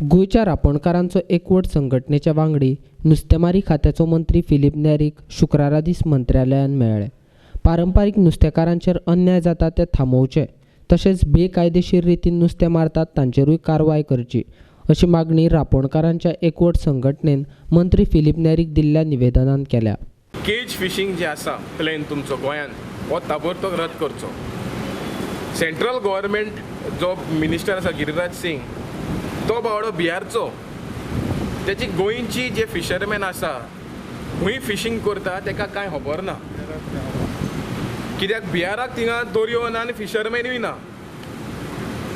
गोंयच्या रापणकारांचो एकवट संघटनेच्या वांगडी नुस्तेमारी खात्याचो मंत्री फिलीप नॅरीक शुक्रारा दीस मंत्रालयान मेळ्ळे. पारंपारीक नुस्तेकारांचेर अन्याय जाता ते थांबोवचे तशेंच बेकायदेशीर रितीन नुस्तें मारतात तांचेरूय कारवाय करची अशी मागणी रापणकारांच्या एकवट संघटनेन मंत्री फिलीप नॅरीक दिल्ल्या निवेदनांत केल्या. केज फिशींग जे आसा प्लेन तुमचो गोंयांत हो ताबडतोब रद्द करचो. सेंट्रल गव्हर्मेंट जो मिनिस्टर आसा गिरिराज सिंग तो बावडो बिहारचो, त्याची गोंयची जे फिशरमॅन आसा खंय फिशींग करता ताका कांय खबर ना. कित्याक बिहाराक थिंगा दर्यो ना आनी फिशरमॅनूय ना.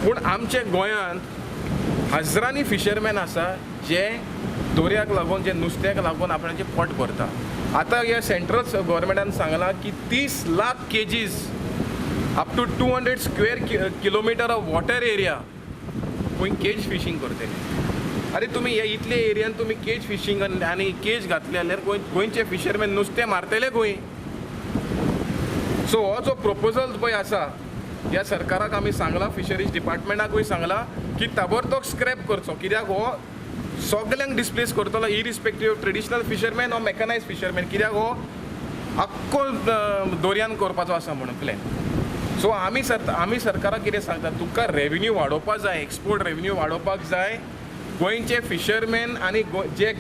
पूण आमच्या गोंयांत हजारांनी फिशरमॅन आसा जे दर्याक लागून जे नुस्त्याक लागून आपणाचें पोट भरता. आतां ह्या सेंट्रल गव्हर्मेंटान सांगलां की 30 lakh cages up to 200 square kilometre of water area खंय केज फिशींग करतले. अरे तुमी हे इतले एरियान तुमी केज फिशींग आनी केज घातले जाल्यार गोंयचे फिशरमॅन नुस्तें मारतले खंय. सो हो जो प्रपोजल पळय आसा ह्या सरकाराक आमी सांगलां, फिशरीज डिपार्टमेंटाकूय सांगलां की ताबडतोब स्क्रॅप करचो. कित्याक हो सगल्यांक डिस्प्लेस करतलो irrespective of traditional fisherman or mechanised fisherman. कित्याक हो आख्खो दर्यान करपाचो आसा म्हणून प्लॅन. सो आमी सरकाराक कितें सांगता, तुका रेवेन्यू वाडोवपाक जाय, एक्सपोर्ट रेवेन्यू वाडोवपाक जाय. गोंयचे फिशरमॅन आनी जे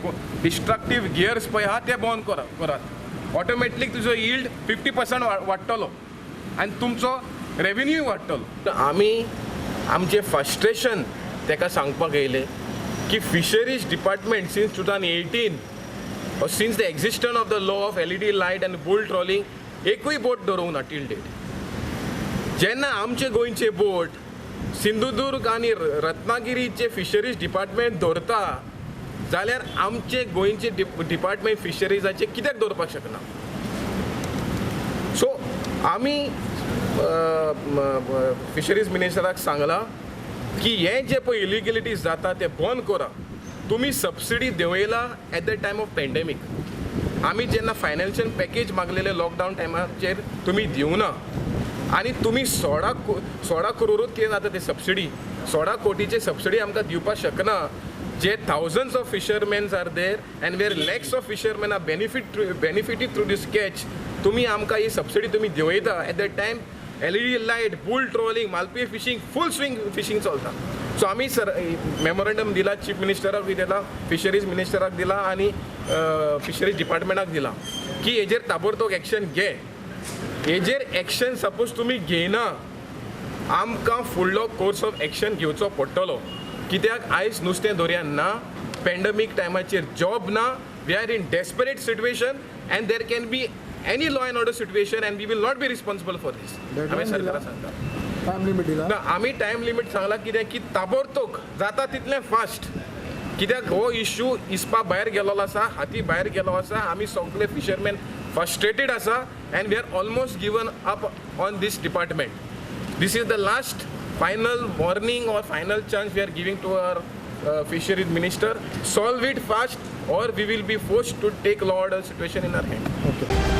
डिस्ट्रक्टीव गियर्स पळय आहा ते बंद करात. ऑटोमॅटिक तुजो यील्ड 50% वाडटलो आनी तुमचो रेवेन्यू वाडटलो. आमी आमचें फ्रस्ट्रेशन ताका सांगपाक येयलें की fisheries department since 2018 or since the existence of the law of LED light and bull trawling एकूय बोट दवरूंक ना टील डेट. जेन्ना आमचे गोंयचे बोट सिंधुदुर्ग आनी रत्नागिरीचे फिशरीज डिपार्टमेंट दवरता जाल्यार आमचे गोंयचे डिपार्टमेंट फिशरीजाचे कित्याक दवरपाक शकना. सो आमी फिशरीज मिनिस्टराक सांगलां की हे जे पळय इलिगलिटीज जाता ते बंद करा. तुमी सबसिडी देंवयला at the time of pandemic. आमी जेन्ना फायनान्शियल पॅकेज मागलेले लॉकडावन टायमाचेर तुमी दिवना आनी तुमी 16 करोडूच कितें जाता ते सबसिडी 16 कोटीचे सबसिडी आमकां दिवपाक शकना. जे thousands of fishermen are there and where lakhs of fishermen are benefited through this catch. तुमी आमकां ही सबसिडी तुमी देंवयता at the time LED light, bull trawling, मालपी फिशींग, फूल स्विंग फिशींग चलता. सो आमी मेमोरंडम दिला, चीफ मिनिस्टराक दिला, फिशरीज मिनिस्टराक दिला आनी फिशरीज डिपार्टमेंटाक दिला की हेजेर ताबडतोब एक्शन घे. हेजेर एक्शन सपोज तुमी घेयना आमकां फुडलो कोर्स ऑफ एक्शन घेवचो पडटलो. कित्याक आयज नुस्तें दर्यान ना, पॅन्डेमीक टायमाचेर जॉब ना, we are in desperate situation and there can be any law and order situation and we will not be responsible for this. आमी सरकाराक सांगता टायम लिमिट दिला ना, आमी टायम लिमीट सांगला कित्याक की ताबडतोब जाता तितलें फास्ट. कित्याक हो इश्यू इस्पा भायर गेलो आसा, हाती भायर गेलो आसा. आमी सगळे फिशरमॅन फ्रस्ट्रेटेड आसा and we are almost given up on this department. This is the last final warning or final chance we are giving to our fisheries minister. Solve it fast or we will be forced to take law order situation in our hand. Okay.